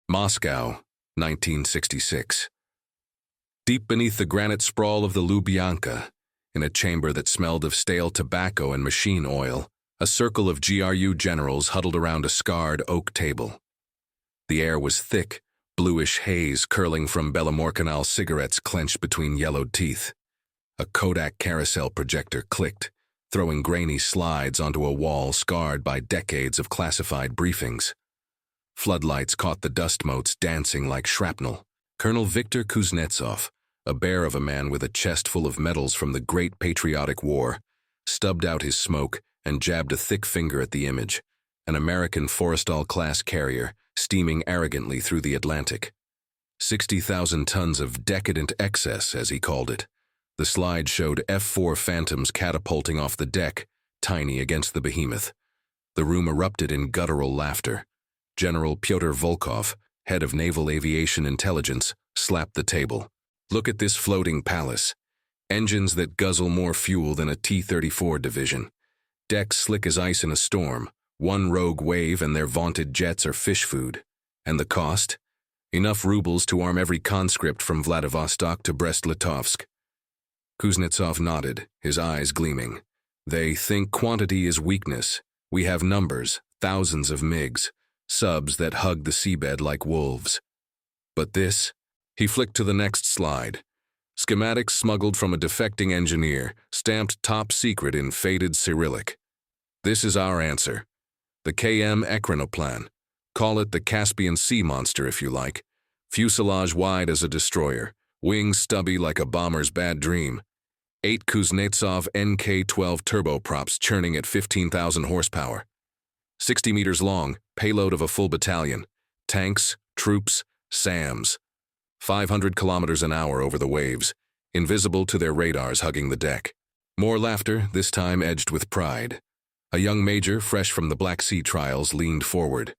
Moscow, 1966. Deep beneath the granite sprawl of the Lubyanka, in a chamber that smelled of stale tobacco and machine oil, a circle of GRU generals huddled around a scarred oak table. The air was thick, bluish haze curling from Belomorkanal cigarettes clenched between yellowed teeth. A Kodak carousel projector clicked, throwing grainy slides onto a wall scarred by decades of classified briefings. Floodlights caught the dust motes dancing like shrapnel. Colonel Viktor Kuznetsov, a bear of a man with a chest full of medals from the Great Patriotic War, stubbed out his smoke and jabbed a thick finger at the image, an American Forrestal-class carrier steaming arrogantly through the Atlantic. 60,000 tons of decadent excess, as he called it. The slide showed F-4 Phantoms catapulting off the deck, tiny against the behemoth. The room erupted in guttural laughter. General Pyotr Volkov, head of Naval Aviation Intelligence, slapped the table. "Look at this floating palace. Engines that guzzle more fuel than a T-34 division. Decks slick as ice in a storm. One rogue wave and their vaunted jets are fish food. And the cost? Enough rubles to arm every conscript from Vladivostok to Brest-Litovsk." Kuznetsov nodded, his eyes gleaming. "They think quantity is weakness. We have numbers, thousands of MiGs, subs that hug the seabed like wolves. But this?" He flicked to the next slide. Schematics smuggled from a defecting engineer, stamped top secret in faded Cyrillic. "This is our answer. The KM Ekranoplan. Call it the Caspian Sea Monster if you like. Fuselage wide as a destroyer. Wings stubby like a bomber's bad dream. 8 Kuznetsov NK-12 turboprops churning at 15,000 horsepower. 60 meters long, payload of a full battalion. Tanks, troops, SAMs. 500 kilometers an hour over the waves, invisible to their radars hugging the deck." More laughter, this time edged with pride. A young major, fresh from the Black Sea trials, leaned forward.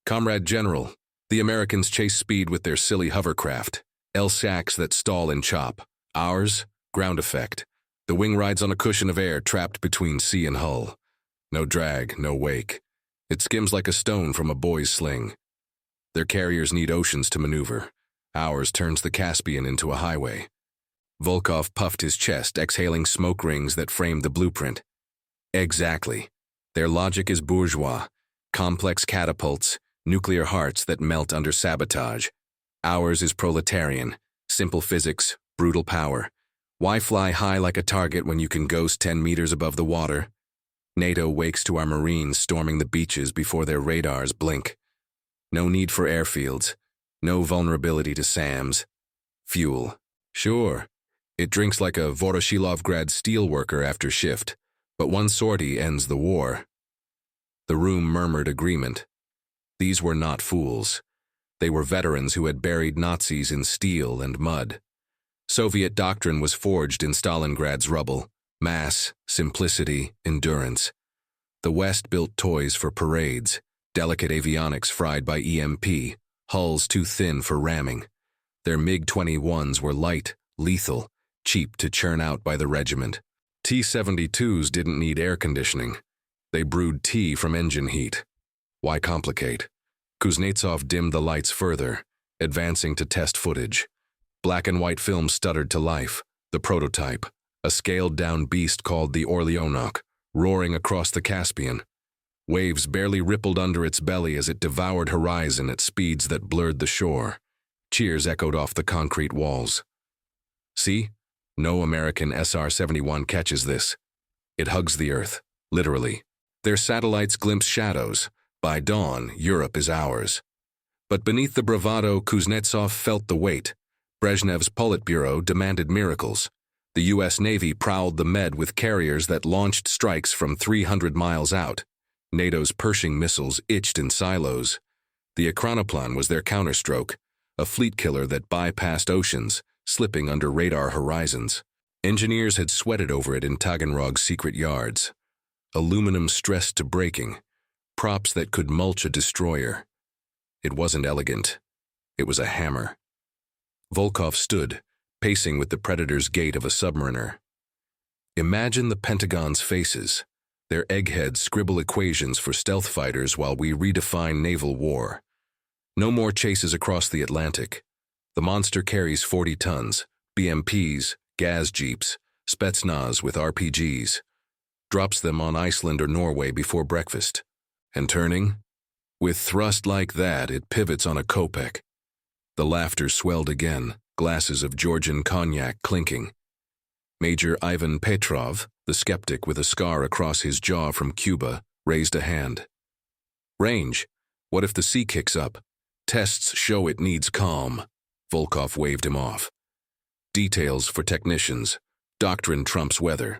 "Comrade General, the Americans chase speed with their silly hovercraft, LSACs that stall and chop. Ours, ground effect. The wing rides on a cushion of air trapped between sea and hull. No drag, no wake. It skims like a stone from a boy's sling. Their carriers need oceans to maneuver. Ours turns the Caspian into a highway." Volkov puffed his chest, exhaling smoke rings that framed the blueprint. "Exactly. Their logic is bourgeois. Complex catapults, nuclear hearts that melt under sabotage. Ours is proletarian. Simple physics, brutal power. Why fly high like a target when you can ghost 10 meters above the water? NATO wakes to our Marines storming the beaches before their radars blink. No need for airfields. No vulnerability to SAMs. Fuel. Sure, it drinks like a Voroshilovgrad steelworker after shift, but one sortie ends the war." The room murmured agreement. These were not fools. They were veterans who had buried Nazis in steel and mud. Soviet doctrine was forged in Stalingrad's rubble. Mass, simplicity, endurance. The West built toys for parades, delicate avionics fried by EMP, hulls too thin for ramming. Their MiG-21s were light, lethal, cheap to churn out by the regiment. T-72s didn't need air conditioning. They brewed tea from engine heat. Why complicate? Kuznetsov dimmed the lights further, advancing to test footage. Black and white film stuttered to life, the prototype, a scaled-down beast called the Orleanok, roaring across the Caspian. Waves barely rippled under its belly as it devoured horizon at speeds that blurred the shore. Cheers echoed off the concrete walls. "See? No American SR-71 catches this. It hugs the earth, literally. Their satellites glimpse shadows. By dawn, Europe is ours." But beneath the bravado, Kuznetsov felt the weight. Brezhnev's Politburo demanded miracles. The U.S. Navy prowled the Med with carriers that launched strikes from 300 miles out. NATO's Pershing missiles itched in silos. The Ekranoplan was their counterstroke, a fleet killer that bypassed oceans, slipping under radar horizons. Engineers had sweated over it in Taganrog's secret yards. Aluminum stressed to breaking, props that could mulch a destroyer. It wasn't elegant. It was a hammer. Volkov stood, pacing with the Predator's gait of a submariner. Imagine the Pentagon's faces. Their eggheads scribble equations for stealth fighters while we redefine naval war. No more chases across the Atlantic. The monster carries 40 tons, BMPs, gas jeeps, Spetsnaz with RPGs. Drops them on Iceland or Norway before breakfast. And turning? With thrust like that, it pivots on a Kopek. The laughter swelled again, glasses of Georgian cognac clinking. Major Ivan Petrov, the skeptic with a scar across his jaw from Cuba, raised a hand. Range. What if the sea kicks up? Tests show it needs calm. Volkov waved him off. Details for technicians. Doctrine trumps weather.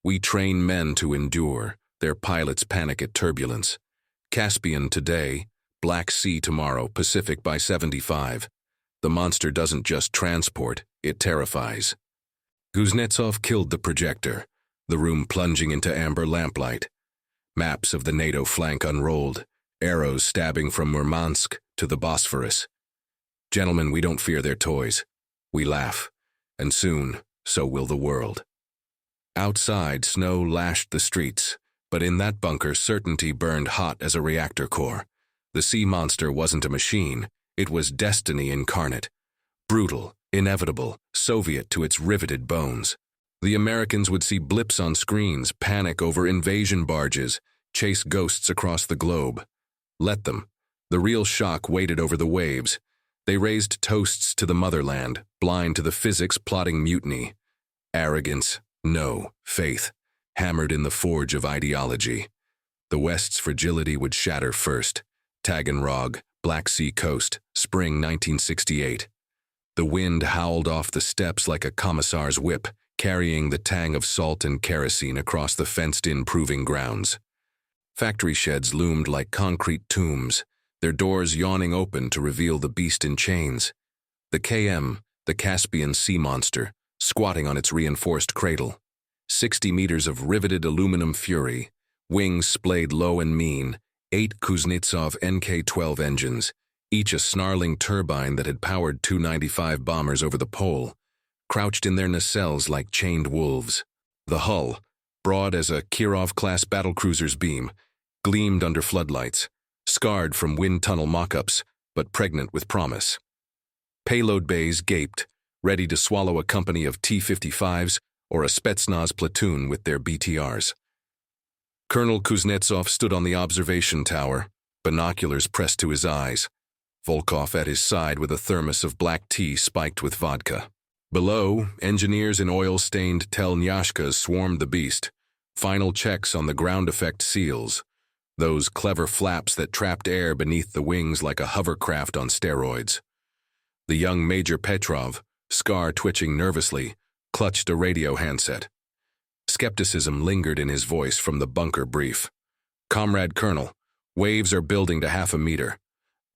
We train men to endure. Their pilots panic at turbulence. Caspian today, Black Sea tomorrow, Pacific by 75. The monster doesn't just transport, it terrifies. Kuznetsov killed the projector, the room plunging into amber lamplight. Maps of the NATO flank unrolled, arrows stabbing from Murmansk to the Bosphorus. Gentlemen, we don't fear their toys. We laugh, and soon, so will the world. Outside, snow lashed the streets, but in that bunker, certainty burned hot as a reactor core. The sea monster wasn't a machine, it was destiny incarnate. Brutal, inevitable, Soviet to its riveted bones. The Americans would see blips on screens, panic over invasion barges, chase ghosts across the globe. Let them. The real shock waited over the waves. They raised toasts to the motherland, blind to the physics plotting mutiny. Arrogance, no, faith, hammered in the forge of ideology. The West's fragility would shatter first. Taganrog, Black Sea coast, spring 1968. The wind howled off the steps like a commissar's whip, carrying the tang of salt and kerosene across the fenced-in proving grounds. Factory sheds loomed like concrete tombs, their doors yawning open to reveal the beast in chains. The KM, the Caspian sea monster, squatting on its reinforced cradle. 60 meters of riveted aluminum fury, wings splayed low and mean, 8 Kuznetsov NK-12 engines, each a snarling turbine that had powered Tu-95 bombers over the pole, crouched in their nacelles like chained wolves. The hull, broad as a Kirov-class battlecruiser's beam, gleamed under floodlights, scarred from wind tunnel mock-ups, but pregnant with promise. Payload bays gaped, ready to swallow a company of T-55s or a Spetsnaz platoon with their BTRs. Colonel Kuznetsov stood on the observation tower, binoculars pressed to his eyes, Volkov at his side with a thermos of black tea spiked with vodka. Below, engineers in oil-stained telnyashkas swarmed the beast, final checks on the ground effect seals, those clever flaps that trapped air beneath the wings like a hovercraft on steroids. The young Major Petrov, scar twitching nervously, clutched a radio handset. Skepticism lingered in his voice from the bunker brief. Comrade Colonel, waves are building to 0.5 meter.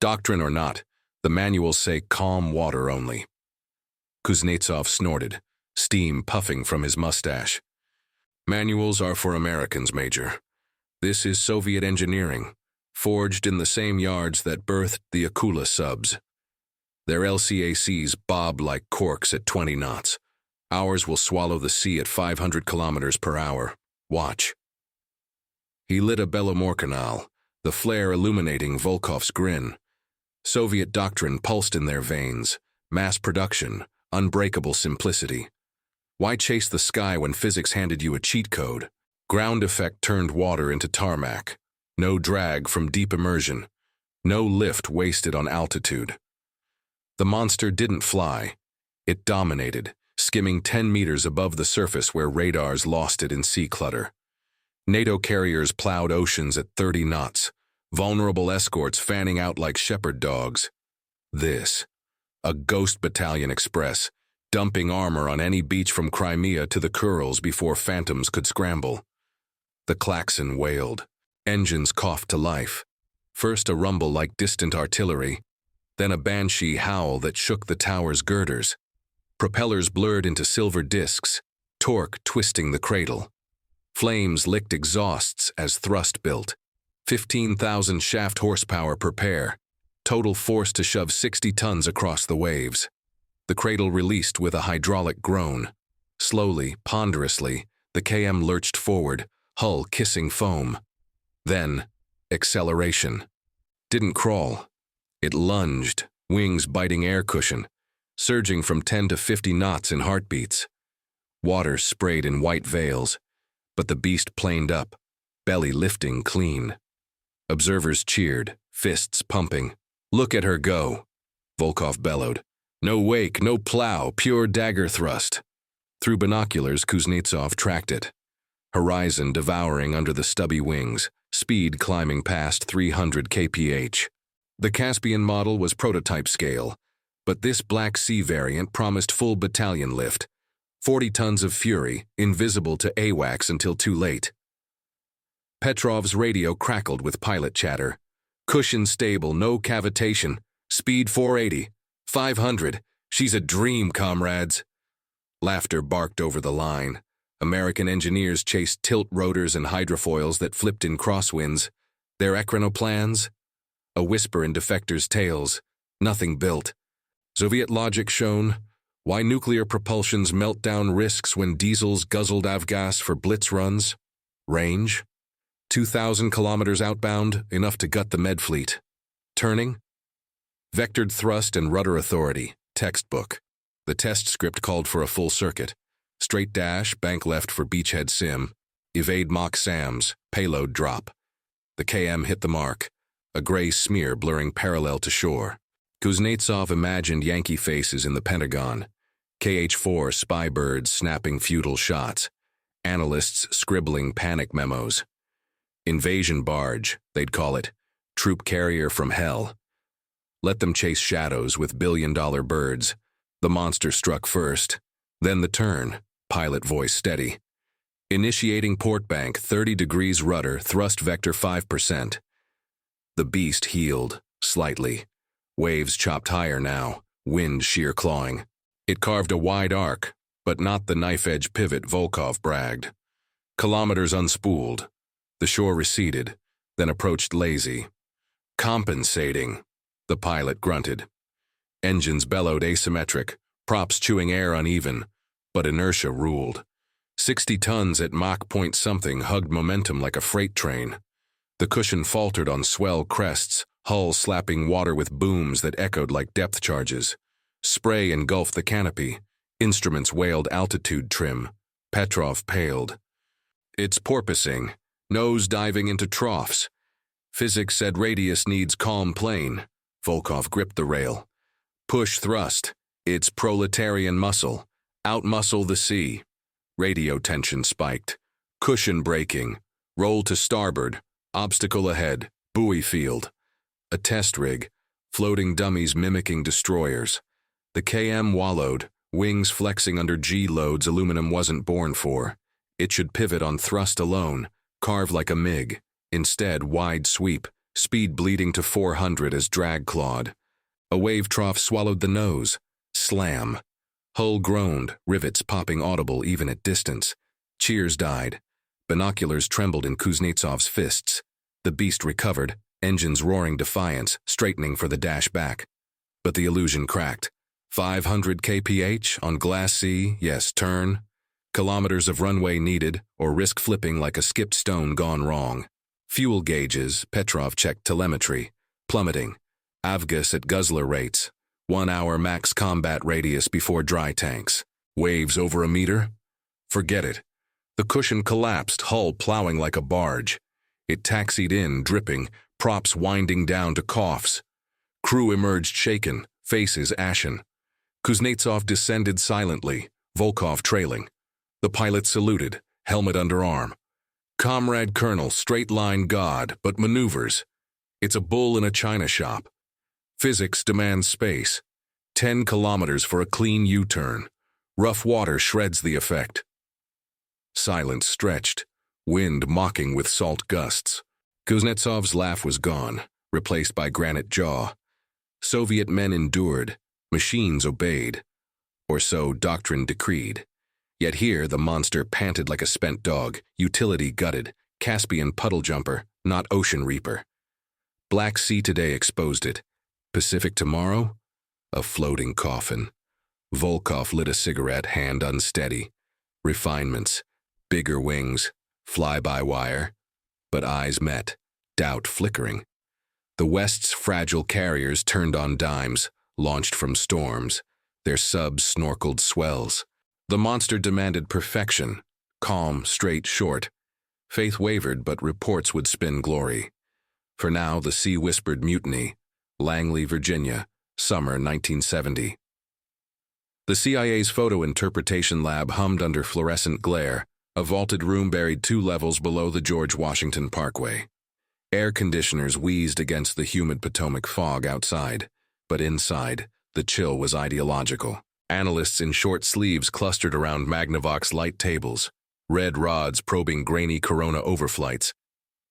Doctrine or not, the manuals say calm water only. Kuznetsov snorted, steam puffing from his mustache. Manuals are for Americans, Major. This is Soviet engineering, forged in the same yards that birthed the Akula subs. Their LCACs bob like corks at 20 knots. Ours will swallow the sea at 500 kilometers per hour. Watch. He lit a Belomorkanal, the flare illuminating Volkov's grin. Soviet doctrine pulsed in their veins. Mass production, unbreakable simplicity. Why chase the sky when physics handed you a cheat code? Ground effect turned water into tarmac. No drag from deep immersion. No lift wasted on altitude. The monster didn't fly. It dominated, skimming 10 meters above the surface where radars lost it in sea clutter. NATO carriers plowed oceans at 30 knots, vulnerable escorts fanning out like shepherd dogs. This, a ghost battalion express, dumping armor on any beach from Crimea to the Kurils before phantoms could scramble. The klaxon wailed. Engines coughed to life. First a rumble like distant artillery, then a banshee howl that shook the tower's girders. Propellers blurred into silver discs, torque twisting the cradle. Flames licked exhausts as thrust built. 15,000 shaft horsepower per pair. Total force to shove 60 tons across the waves. The cradle released with a hydraulic groan. Slowly, ponderously, the KM lurched forward, hull kissing foam. Then, acceleration. Didn't crawl. It lunged, wings biting air cushion, surging from 10 to 50 knots in heartbeats. Water sprayed in white veils, but the beast planed up, belly lifting clean. Observers cheered, fists pumping. "Look at her go," Volkov bellowed. "No wake, no plow, pure dagger thrust." Through binoculars, Kuznetsov tracked it. Horizon devouring under the stubby wings, speed climbing past 300 kph. The Caspian model was prototype scale, but this Black Sea variant promised full battalion lift. 40 tons of fury, invisible to AWACS until too late. Petrov's radio crackled with pilot chatter. "Cushion stable, no cavitation. Speed 480. 500. She's a dream, comrades." Laughter barked over the line. American engineers chased tilt rotors and hydrofoils that flipped in crosswinds. Their echronoplans? A whisper in defectors' tails. Nothing built. Soviet logic shown. Why nuclear propulsion's meltdown risks when diesels guzzled avgas for blitz runs? Range? 2,000 kilometers outbound, enough to gut the med fleet. Turning? Vectored thrust and rudder authority, textbook. The test script called for a full circuit. Straight dash, bank left for beachhead sim. Evade Mach SAMs, payload drop. The KM hit the mark, a gray smear blurring parallel to shore. Kuznetsov imagined Yankee faces in the Pentagon. KH-4 spy birds snapping futile shots. Analysts scribbling panic memos. Invasion barge, they'd call it. Troop carrier from hell. Let them chase shadows with billion-dollar birds. The monster struck first. Then the turn, pilot voice steady. Initiating port bank, 30 degrees rudder, thrust vector 5%. The beast heeled, slightly. Waves chopped higher now, wind sheer clawing. It carved a wide arc, but not the knife-edge pivot Volkov bragged. Kilometers unspooled. The shore receded, then approached lazy. "Compensating," the pilot grunted. Engines bellowed asymmetric, props chewing air uneven, but inertia ruled. 60 tons at Mach point something hugged momentum like a freight train. The cushion faltered on swell crests, hull slapping water with booms that echoed like depth charges. Spray engulfed the canopy. Instruments wailed altitude trim. Petrov paled. "It's porpoising, nose diving into troughs. Physics said radius needs calm plane." Volkov gripped the rail. "Push thrust. It's proletarian muscle. Outmuscle the sea." Radio tension spiked. Cushion braking. Roll to starboard. Obstacle ahead. Buoy field. A test rig. Floating dummies mimicking destroyers. The KM wallowed, wings flexing under G-loads aluminum wasn't born for. It should pivot on thrust alone, carve like a MiG. Instead, wide sweep, speed bleeding to 400 as drag clawed. A wave trough swallowed the nose. Slam. Hull groaned, rivets popping audible even at distance. Cheers died. Binoculars trembled in Kuznetsov's fists. The beast recovered, engines roaring defiance, straightening for the dash back. But the illusion cracked. 500 kph on glass sea, yes, turn. Kilometers of runway needed, or risk flipping like a skipped stone gone wrong. Fuel gauges, Petrov checked telemetry. Plummeting. Avgas at guzzler rates. 1 hour max combat radius before dry tanks. Waves over a meter? Forget it. The cushion collapsed, hull plowing like a barge. It taxied in, dripping, props winding down to coughs. Crew emerged shaken, faces ashen. Kuznetsov descended silently, Volkov trailing. The pilot saluted, helmet under arm. "Comrade Colonel, straight line god, but maneuvers. It's a bull in a china shop. Physics demands space. 10 kilometers for a clean U-turn. Rough water shreds the effect." Silence stretched, wind mocking with salt gusts. Kuznetsov's laugh was gone, replaced by granite jaw. Soviet men endured, machines obeyed. Or so doctrine decreed. Yet here the monster panted like a spent dog, utility gutted, Caspian puddle jumper, not ocean reaper. Black Sea today exposed it. Pacific tomorrow? A floating coffin. Volkov lit a cigarette, hand unsteady. Refinements, bigger wings, fly-by-wire. But eyes met, doubt flickering. The West's fragile carriers turned on dimes, launched from storms. Their subs snorkeled swells. The monster demanded perfection, calm, straight, short. Faith wavered, but reports would spin glory. For now, the sea whispered mutiny. Langley, Virginia, summer 1970. The CIA's photo interpretation lab hummed under fluorescent glare, a vaulted room buried 2 levels below the George Washington Parkway. Air conditioners wheezed against the humid Potomac fog outside, but inside, the chill was ideological. Analysts in short sleeves clustered around Magnavox light tables, red rods probing grainy corona overflights.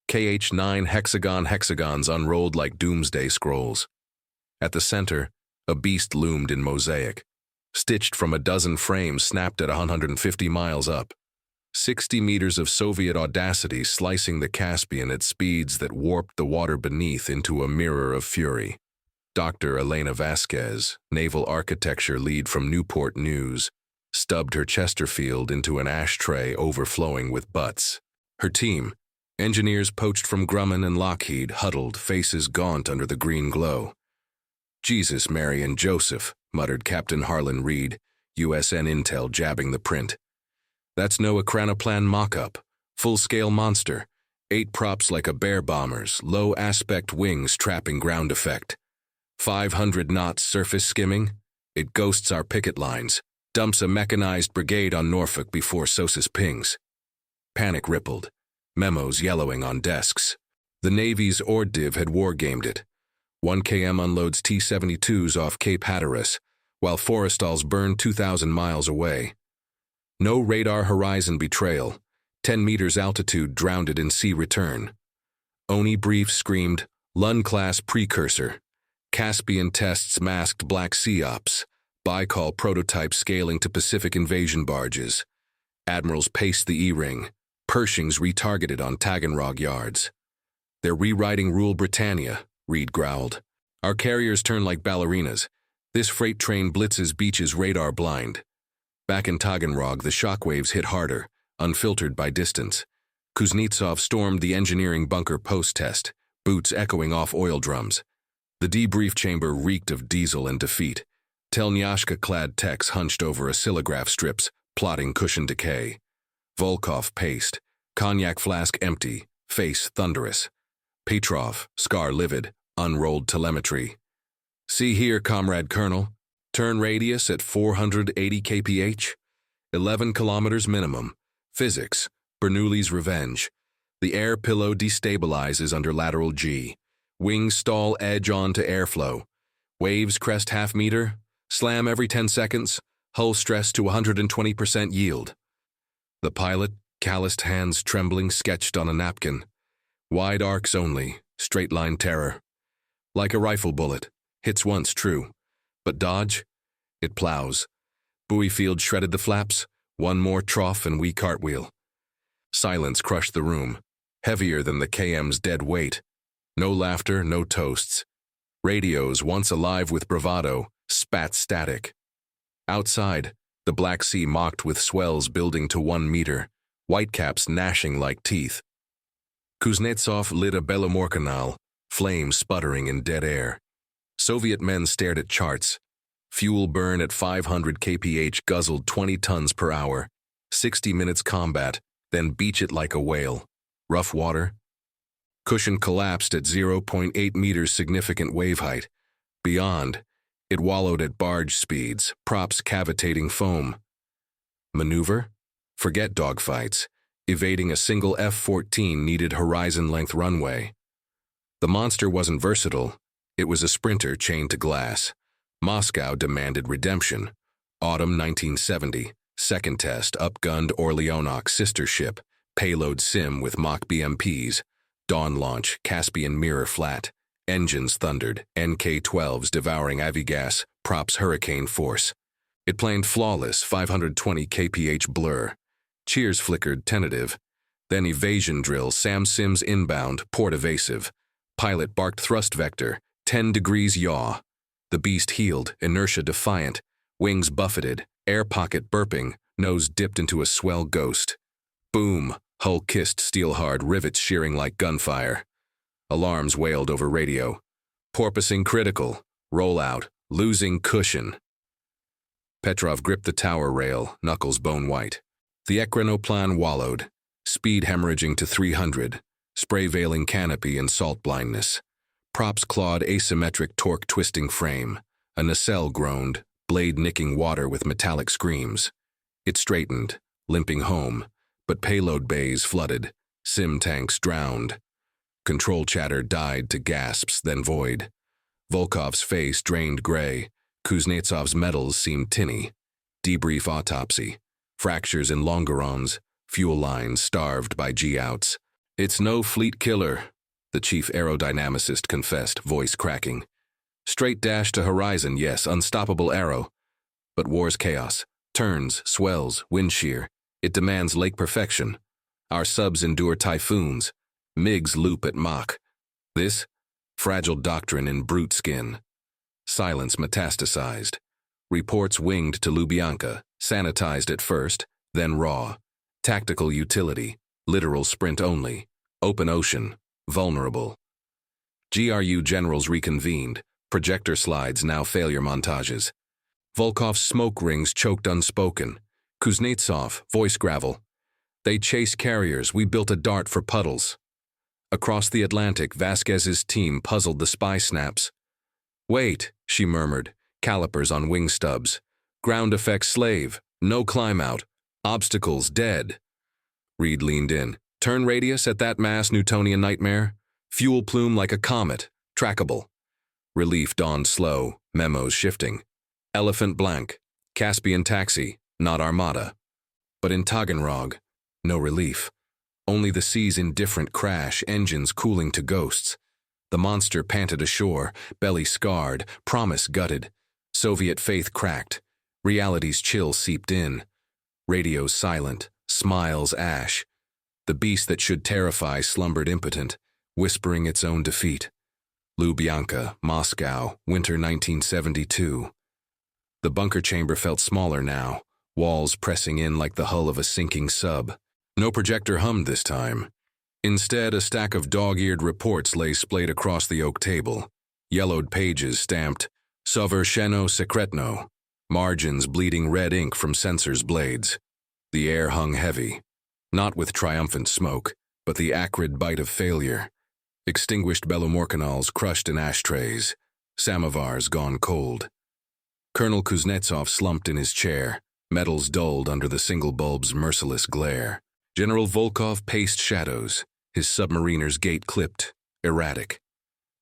KH-9 hexagons unrolled like doomsday scrolls. At the center, a beast loomed in mosaic, stitched from a dozen frames snapped at 150 miles up. 60 meters of Soviet audacity slicing the Caspian at speeds that warped the water beneath into a mirror of fury. Dr. Elena Vasquez, naval architecture lead from Newport News, stubbed her Chesterfield into an ashtray overflowing with butts. Her team, engineers poached from Grumman and Lockheed, huddled, faces gaunt under the green glow. "Jesus, Mary, and Joseph," muttered Captain Harlan Reed, USN Intel jabbing the print. "That's no Ekranoplan mock-up. Full-scale monster. 8 props like a bear bomber's, low-aspect wings trapping ground effect. 500 knots surface skimming. It ghosts our picket lines. Dumps a mechanized brigade on Norfolk before SOSUS pings." Panic rippled. Memos yellowing on desks. The Navy's ORDIV had wargamed it. 1 km unloads T-72s off Cape Hatteras, while Forrestal's burned 2,000 miles away. No radar horizon betrayal. 10 meters altitude drowned it in sea return. Oni brief screamed, Lund-class precursor. Caspian tests masked Black Sea ops. Baikal prototype scaling to Pacific invasion barges. Admirals paced the E-ring. Pershings retargeted on Taganrog yards. "They're rewriting Rule Britannia," Reed growled. "Our carriers turn like ballerinas. This freight train blitzes beaches radar blind." Back in Taganrog, the shockwaves hit harder, unfiltered by distance. Kuznetsov stormed the engineering bunker post-test, boots echoing off oil drums. The debrief chamber reeked of diesel and defeat. Telnyashka-clad techs hunched over oscillograph strips, plotting cushion decay. Volkov paced, cognac flask empty, face thunderous. Petrov, scar livid, unrolled telemetry. "See here, Comrade Colonel. Turn radius at 480 kph. 11 kilometers minimum. Physics, Bernoulli's revenge. The air pillow destabilizes under lateral G. Wings stall edge on to airflow. Waves crest half meter. Slam every 10 seconds. Hull stress to 120% yield." The pilot, calloused hands trembling, sketched on a napkin. Wide arcs only, straight line terror. Like a rifle bullet, hits once, true. But dodge? It plows. Buoy field shredded the flaps, one more trough and we cartwheel. Silence crushed the room, heavier than the KM's dead weight. No laughter, no toasts. Radios, once alive with bravado, spat static. Outside, the Black Sea mocked with swells building to 1 meter, whitecaps gnashing like teeth. Kuznetsov lit a Belomorkanal, flames sputtering in dead air. Soviet men stared at charts. Fuel burn at 500 kph guzzled 20 tons per hour. 60 minutes combat, then beach it like a whale. Rough water. Cushion collapsed at 0.8 meters significant wave height. Beyond, it wallowed at barge speeds, props cavitating foam. Maneuver? Forget dogfights. Evading a single F-14 needed horizon-length runway. The monster wasn't versatile. It was a sprinter chained to glass. Moscow demanded redemption. Autumn 1970. Second test, upgunned Orleanok sister ship. Payload sim with mock BMPs. Dawn launch, Caspian mirror flat. Engines thundered, NK-12s devouring Avigas, props hurricane force. It planed flawless, 520 kph blur. Cheers flickered, tentative. Then evasion drill, Sam Sims inbound, port evasive. Pilot barked thrust vector, 10 degrees yaw. The beast heeled, inertia defiant. Wings buffeted, air pocket burping, nose dipped into a swell ghost. Boom, hull kissed steel hard, rivets shearing like gunfire. Alarms wailed over radio. Porpoising critical. Rollout. Losing cushion. Petrov gripped the tower rail, knuckles bone white. The Ekranoplan wallowed, speed hemorrhaging to 300, spray-veiling canopy and salt blindness. Props clawed asymmetric torque-twisting frame. A nacelle groaned, blade nicking water with metallic screams. It straightened, limping home, but payload bays flooded, sim tanks drowned. Control chatter died to gasps, then void. Volkov's face drained gray. Kuznetsov's metals seemed tinny. Debrief autopsy. Fractures in longerons. Fuel lines starved by G-outs. "It's no fleet killer," the chief aerodynamicist confessed, voice cracking. "Straight dash to horizon, yes, unstoppable arrow. But war's chaos. Turns, swells, wind shear. It demands lake perfection. Our subs endure typhoons. MiGs loop at Mach. This? Fragile doctrine in brute skin." Silence metastasized. Reports winged to Lubyanka, sanitized at first, then raw. Tactical utility, literal sprint only. Open ocean, vulnerable. GRU generals reconvened, projector slides now failure montages. Volkov's smoke rings choked unspoken. Kuznetsov, voice gravel. "They chase carriers, we built a dart for puddles." Across the Atlantic, Vasquez's team puzzled the spy snaps. "Wait," she murmured, calipers on wing stubs. "Ground effect slave, no climb out, obstacles dead." Reed leaned in. "Turn radius at that mass Newtonian nightmare. Fuel plume like a comet, trackable." Relief dawned slow, memos shifting. Elephant blank, Caspian taxi, not Armada. But in Taganrog, no relief. Only the sea's indifferent crash, engines cooling to ghosts. The monster panted ashore, belly scarred, promise gutted. Soviet faith cracked. Reality's chill seeped in. Radios silent, smiles ash. The beast that should terrify slumbered impotent, whispering its own defeat. Lubyanka, Moscow, winter 1972. The bunker chamber felt smaller now, walls pressing in like the hull of a sinking sub. No projector hummed this time. Instead, a stack of dog-eared reports lay splayed across the oak table. Yellowed pages stamped, "Soversheno Sekretno," margins bleeding red ink from sensors' blades. The air hung heavy, not with triumphant smoke, but the acrid bite of failure. Extinguished Belomorkanals crushed in ashtrays, samovars gone cold. Colonel Kuznetsov slumped in his chair, metals dulled under the single bulb's merciless glare. General Volkov paced shadows, his submariner's gait clipped, erratic.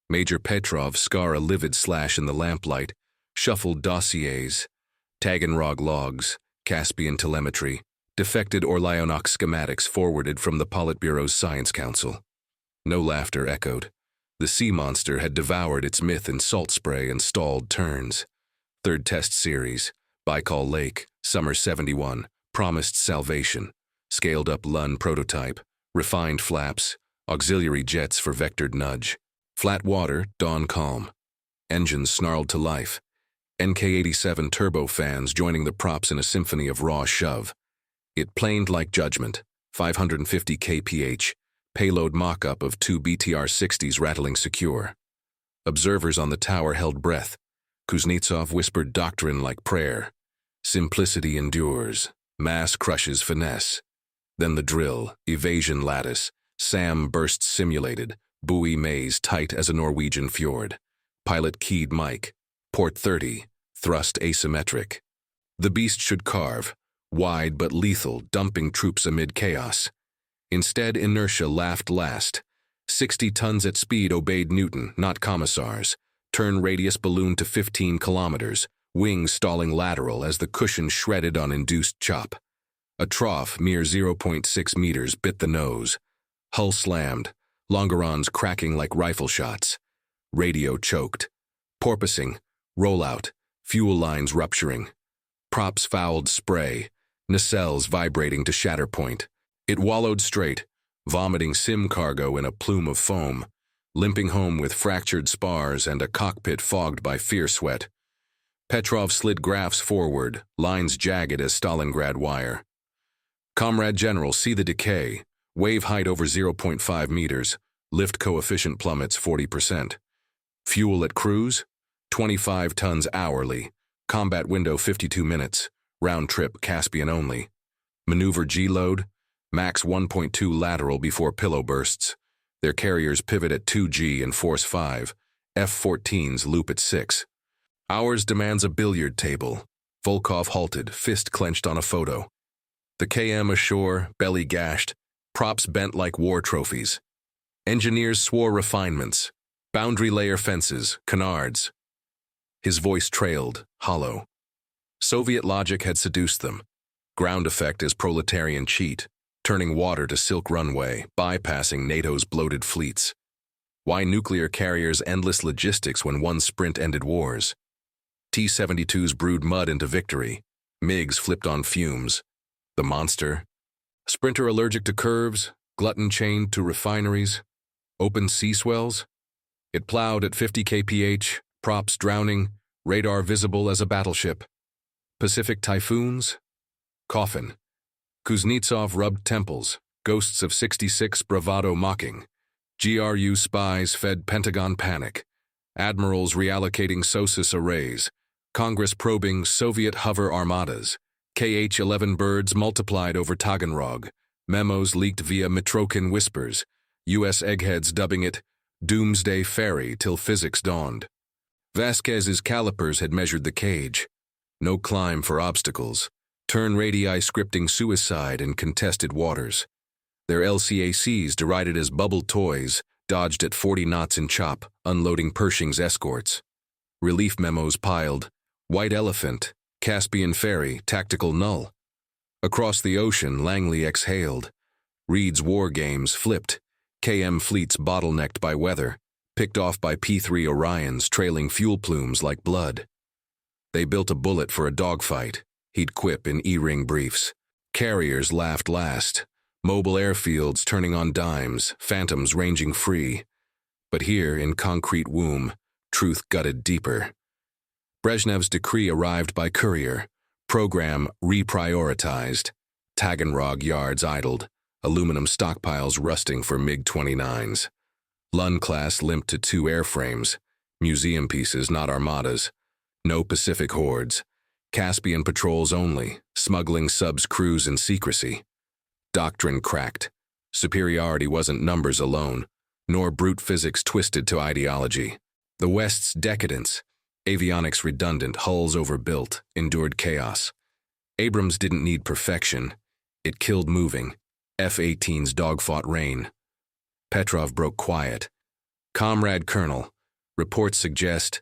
Major Petrov, scar a livid slash in the lamplight, shuffled dossiers, Taganrog logs, Caspian telemetry, defected Orlyonok schematics forwarded from the Politburo's Science Council. No laughter echoed. The sea monster had devoured its myth in salt spray and stalled turns. Third test series, Baikal Lake, summer 71, promised salvation. Scaled-up Lun prototype, refined flaps, auxiliary jets for vectored nudge. Flat water, dawn calm. Engines snarled to life. NK-87 turbofans joining the props in a symphony of raw shove. It planed like judgment, 550 kph, payload mock-up of two BTR-60s rattling secure. Observers on the tower held breath. Kuznetsov whispered doctrine like prayer. Simplicity endures, mass crushes finesse. Then the drill, evasion lattice, SAM bursts simulated, buoy maze tight as a Norwegian fjord. Pilot keyed mic, port 30, thrust asymmetric. The beast should carve, wide but lethal, dumping troops amid chaos. Instead, inertia laughed last. 60 tons at speed obeyed Newton, not commissars. Turn radius balloon to 15 kilometers, wings stalling lateral as the cushion shredded on induced chop. A trough, mere 0.6 meters, bit the nose. Hull slammed, longerons cracking like rifle shots. Radio choked. Porpoising, rollout, fuel lines rupturing. Props fouled spray, nacelles vibrating to shatter point. It wallowed straight, vomiting sim cargo in a plume of foam, limping home with fractured spars and a cockpit fogged by fear sweat. Petrov slid graphs forward, lines jagged as Stalingrad wire. "Comrade General, see the decay. Wave height over 0.5 meters. Lift coefficient plummets 40%. Fuel at cruise, 25 tons hourly. Combat window 52 minutes. Round trip Caspian only. Maneuver G-load, max 1.2 lateral before pillow bursts. Their carriers pivot at 2G and force 5. F-14s loop at 6. Ours demands a billiard table. Volkov halted, fist clenched on a photo. The KM ashore, belly gashed, props bent like war trophies. Engineers swore refinements, boundary layer fences, canards. His voice trailed, hollow. Soviet logic had seduced them. Ground effect as proletarian cheat, turning water to silk runway, bypassing NATO's bloated fleets. Why nuclear carriers endless logistics when one sprint ended wars? T-72s brewed mud into victory. MiGs flipped on fumes. The monster? Sprinter allergic to curves, glutton chained to refineries, open sea swells? It plowed at 50 kph, props drowning, radar visible as a battleship. Pacific typhoons? Coffin. Kuznetsov rubbed temples, ghosts of 66 bravado mocking. GRU spies fed Pentagon panic. Admirals reallocating SOSUS arrays. Congress probing Soviet hover armadas. KH-11 birds multiplied over Taganrog. Memos leaked via Mitrokhin whispers. U.S. eggheads dubbing it Doomsday Ferry till physics dawned. Vasquez's calipers had measured the cage. No climb for obstacles. Turn radii scripting suicide in contested waters. Their LCACs, derided as bubble toys, dodged at 40 knots in chop, unloading Pershing's escorts. Relief memos piled. White Elephant, Caspian Ferry, tactical null. Across the ocean, Langley exhaled. Reed's war games flipped. KM fleets bottlenecked by weather, picked off by P-3 Orions trailing fuel plumes like blood. They built a bullet for a dogfight, he'd quip in E-ring briefs. Carriers laughed last. Mobile airfields turning on dimes, phantoms ranging free. But here, in concrete womb, truth gutted deeper. Brezhnev's decree arrived by courier. Program reprioritized. Taganrog yards idled. Aluminum stockpiles rusting for MiG-29s. Lund-class limped to 2 airframes. Museum pieces, not armadas. No Pacific hordes. Caspian patrols only. Smuggling subs cruise in secrecy. Doctrine cracked. Superiority wasn't numbers alone, nor brute physics twisted to ideology. The West's decadence, avionics redundant, hulls overbuilt, endured chaos. Abrams didn't need perfection. It killed moving. F-18's dogfought rain. Petrov broke quiet. Comrade Colonel, reports suggest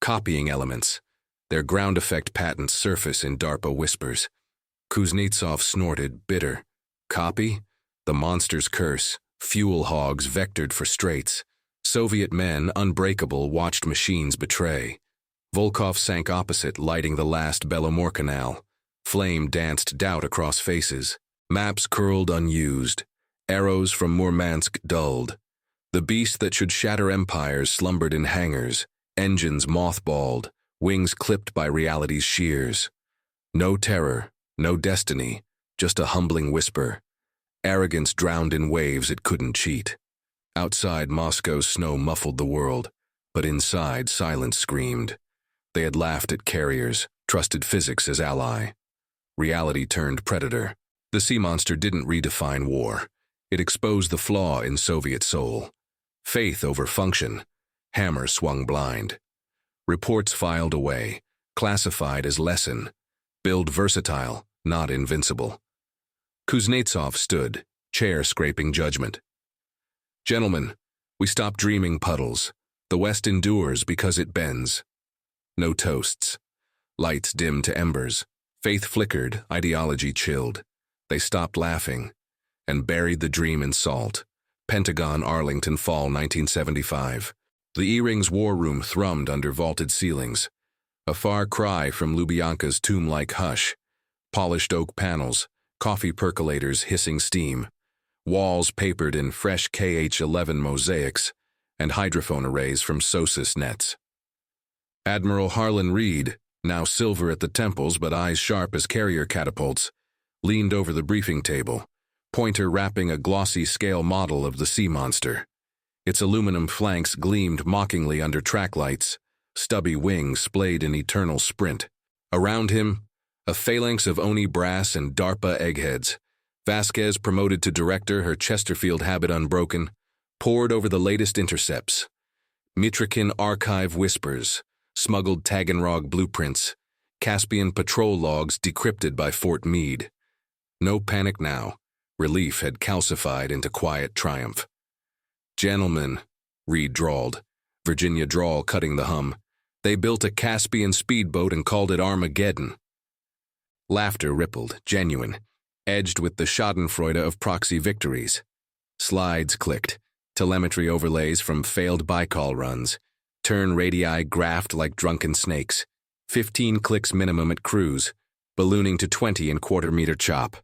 copying elements. Their ground effect patents surface in DARPA whispers. Kuznetsov snorted, bitter. Copy? The monster's curse. Fuel hogs vectored for straits. Soviet men, unbreakable, watched machines betray. Volkov sank opposite, lighting the last Belomor Canal. Flame danced doubt across faces. Maps curled unused. Arrows from Murmansk dulled. The beast that should shatter empires slumbered in hangars. Engines mothballed. Wings clipped by reality's shears. No terror, no destiny, just a humbling whisper. Arrogance drowned in waves it couldn't cheat. Outside, Moscow's snow muffled the world, but inside, silence screamed. They had laughed at carriers, trusted physics as ally. Reality turned predator. The sea monster didn't redefine war. It exposed the flaw in Soviet soul. Faith over function. Hammer swung blind. Reports filed away, classified as lesson. Build versatile, not invincible. Kuznetsov stood, chair scraping judgment. Gentlemen, we stop dreaming puddles. The West endures because it bends. No toasts. Lights dimmed to embers. Faith flickered, ideology chilled. They stopped laughing and buried the dream in salt. Pentagon, Arlington Fall, 1975. The E-Ring's war room thrummed under vaulted ceilings. A far cry from Lubyanka's tomb-like hush. Polished oak panels, coffee percolators hissing steam. Walls papered in fresh KH-11 mosaics, and hydrophone arrays from SOSUS nets. Admiral Harlan Reed, now silver at the temples but eyes sharp as carrier catapults, leaned over the briefing table, pointer wrapping a glossy scale model of the sea monster. Its aluminum flanks gleamed mockingly under track lights, stubby wings splayed in eternal sprint. Around him, a phalanx of Oni brass and DARPA eggheads. Vasquez, promoted to director, her Chesterfield habit unbroken, pored over the latest intercepts. Mitrakin archive whispers, smuggled Taganrog blueprints, Caspian patrol logs decrypted by Fort Meade. No panic now. Relief had calcified into quiet triumph. "Gentlemen," Reed drawled, Virginia drawl cutting the hum, "they built a Caspian speedboat and called it Armageddon." Laughter rippled, genuine, edged with the schadenfreude of proxy victories. Slides clicked, telemetry overlays from failed Baikal runs, turn radii graphed like drunken snakes, 15 clicks minimum at cruise, ballooning to 20 in quarter-meter chop.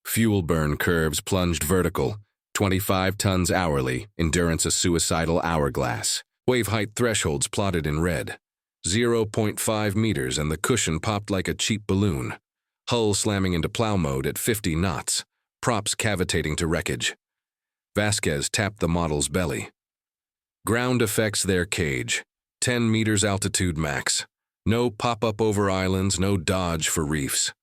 Fuel burn curves plunged vertical, 25 tons hourly, endurance a suicidal hourglass. Wave height thresholds plotted in red. 0.5 meters and the cushion popped like a cheap balloon. Hull slamming into plow mode at 50 knots, props cavitating to wreckage. Vasquez tapped the model's belly. Ground effects their cage, 10 meters altitude max. No pop-up over islands, no dodge for reefs.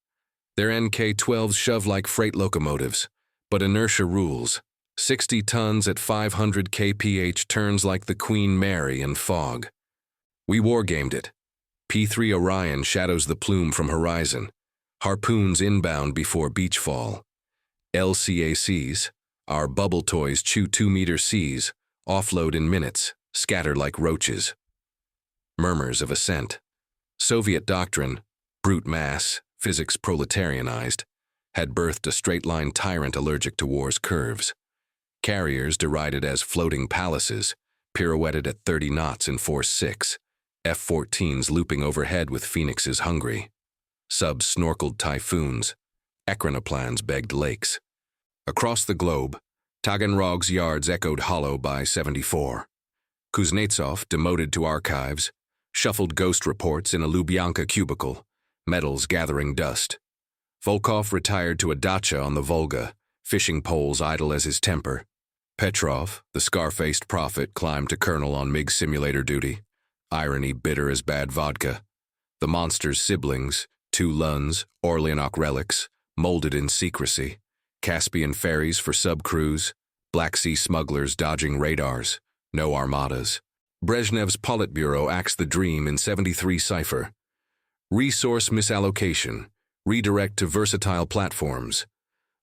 Their NK-12s shove like freight locomotives, but inertia rules. 60 tons at 500 kph turns like the Queen Mary in fog. We wargamed it. P-3 Orion shadows the plume from horizon. Harpoons inbound before beachfall. LCACs, our bubble toys chew 2-meter seas, offload in minutes, scatter like roaches. Murmurs of assent. Soviet doctrine, brute mass, physics proletarianized, had birthed a straight-line tyrant allergic to war's curves. Carriers derided as floating palaces, pirouetted at 30 knots in Force 6, F-14s looping overhead with phoenixes hungry. Subs snorkeled typhoons, echinoplans begged lakes. Across the globe, Taganrog's yards echoed hollow by 74. Kuznetsov, demoted to archives, shuffled ghost reports in a Lubyanka cubicle, medals gathering dust. Volkov retired to a dacha on the Volga, fishing poles idle as his temper. Petrov, the scar-faced prophet, climbed to colonel on MiG simulator duty, irony bitter as bad vodka. The monster's siblings, 2 Luns, Orleanok relics, molded in secrecy, Caspian ferries for sub-crews, Black Sea smugglers dodging radars, no armadas. Brezhnev's Politburo axed the dream in 73 cipher. Resource misallocation, redirect to versatile platforms.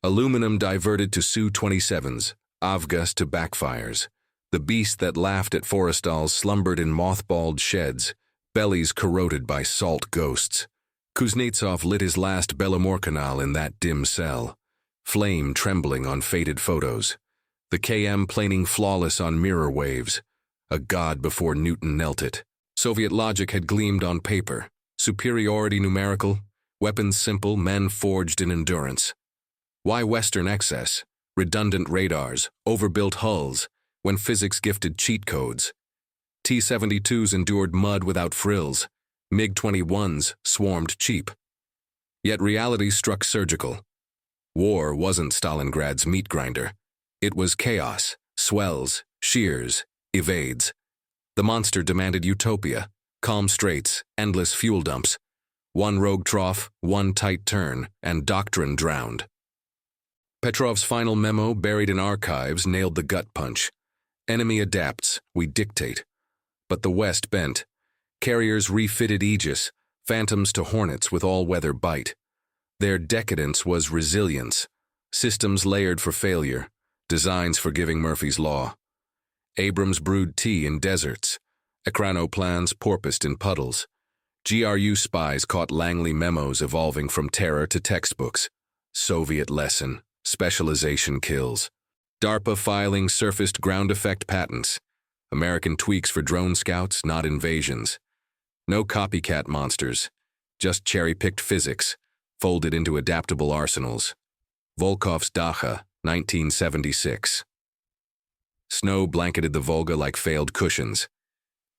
Aluminum diverted to Su-27s, Avgas to backfires. The beast that laughed at Forrestal's slumbered in mothballed sheds, bellies corroded by salt ghosts. Kuznetsov lit his last Belomorkanal in that dim cell, flame trembling on faded photos. The KM planing flawless on mirror waves, a god before Newton knelt it. Soviet logic had gleamed on paper, superiority numerical, weapons simple, men forged in endurance. Why Western excess, redundant radars, overbuilt hulls, when physics gifted cheat codes? T-72s endured mud without frills, MiG-21s swarmed cheap. Yet reality struck surgical. War wasn't Stalingrad's meat grinder. It was chaos, swells, shears, evades. The monster demanded utopia, calm straits, endless fuel dumps. One rogue trough, one tight turn, and doctrine drowned. Petrov's final memo, buried in archives, nailed the gut punch. Enemy adapts, we dictate. But the West bent. Carriers refitted Aegis, Phantoms to Hornets with all-weather bite. Their decadence was resilience, systems layered for failure, designs forgiving Murphy's Law. Abrams brewed tea in deserts, Ekranoplans porpoised in puddles. GRU spies caught Langley memos evolving from terror to textbooks. Soviet lesson, specialization kills. DARPA filing surfaced ground effect patents. American tweaks for drone scouts, not invasions. No copycat monsters, just cherry-picked physics, folded into adaptable arsenals. Volkov's Dacha, 1976. Snow blanketed the Volga like failed cushions.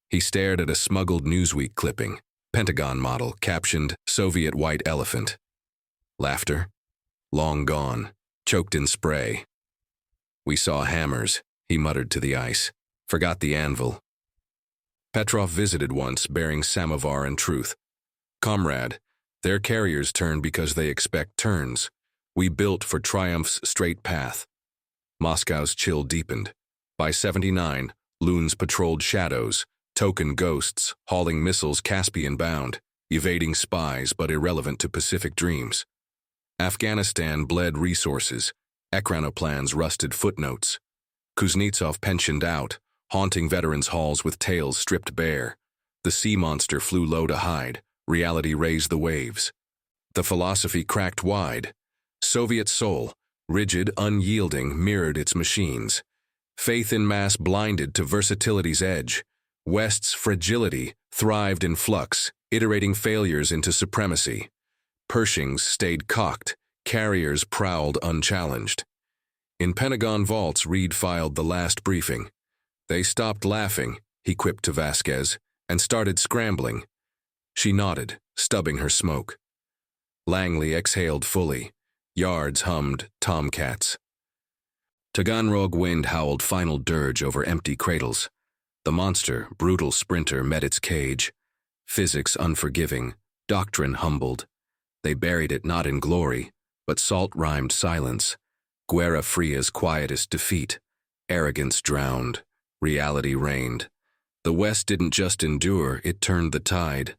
He stared at a smuggled Newsweek clipping, Pentagon model, captioned Soviet White Elephant. Laughter? Long gone, choked in spray. We saw hammers, he muttered to the ice. Forgot the anvil. Petrov visited once, bearing samovar and truth. Comrade, their carriers turn because they expect turns. We built for triumph's straight path. Moscow's chill deepened. By 79, loons patrolled shadows, token ghosts, hauling missiles Caspian bound, evading spies but irrelevant to Pacific dreams. Afghanistan bled resources, Ekranoplans rusted footnotes. Kuznetsov pensioned out, haunting veterans' halls with tails stripped bare. The sea monster flew low to hide, reality raised the waves. The philosophy cracked wide. Soviet soul, rigid, unyielding, mirrored its machines. Faith in mass blinded to versatility's edge. West's fragility thrived in flux, iterating failures into supremacy. Pershings stayed cocked, carriers prowled unchallenged. In Pentagon vaults, Reed filed the last briefing. They stopped laughing, he quipped to Vasquez, and started scrambling. She nodded, stubbing her smoke. Langley exhaled fully. Yards hummed tomcats. Taganrog wind howled final dirge over empty cradles. The monster, brutal sprinter, met its cage. Physics unforgiving, doctrine humbled. They buried it not in glory, but salt-rhymed silence. Guerra Fria's quietest defeat. Arrogance drowned. Reality reigned. The West didn't just endure, it turned the tide.